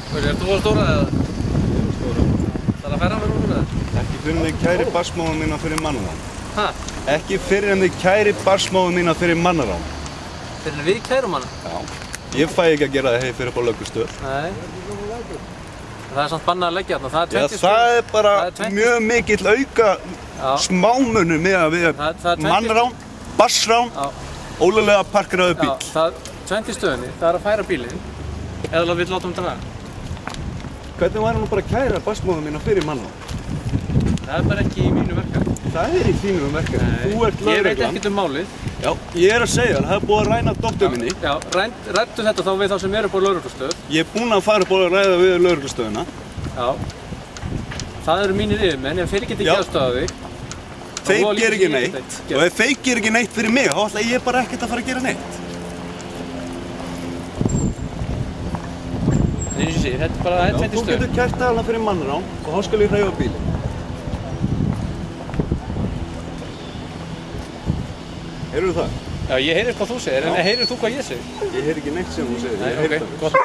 Ert þú að stóra eða? Ég er stóra. Það að færa mér úr það? Ekki fyrir en þið kæri barsmóðum mína fyrir mannarán. Hæ? Ekki fyrir en þið kæri barsmóðum mína fyrir mannarán. Fyrir en við kærum hana? Já. Ég fæ ekki að gera það fyrir upp á lögreglustöð. Nei. Það er samt bannað að leggja þarna. Það er 20 Já, það er bara mjög mikill auka smámunur með að við mannarán, barsrán, ólöglega parkeraður bíl. Já, það 20 stöðinni, það er að færa bílinn eða vill láta draga. Hvernig væri nú bara að kæra barsmóðum mína fyrir mannarán? Það er bara ekki í mínu verkefni. Það er í þínu verkefni. Þú ert lögreglan. Ég veit ekkert málið. Já, ég er að segja það er búið að ræna dóttur minni. Já, ræddu þetta þá við þá sem eru upp á lögreglustöð. Ég er búinn að fara upp og ræða við lögreglustöðina. Já. Það eru mínir yfirmenn, ef þeir geti ekki aðstoðað þig. Þeir gera ekki neitt. Og ef þeir gera ekki neitt fyrir mig, þá ætla ég bara ekkert að fara að gera neitt. En eins og sé, þetta er bara 20 stöð. Þú getur kært aðalna fyrir mannarán og þá skal ég hreyfa bílinn. Heyrðu það? Já, ég heyri hvað þú segir, en heyrðu þú hvað ég segir? Ég heyri ekki neitt sem þú segir. Nei, ok, gott.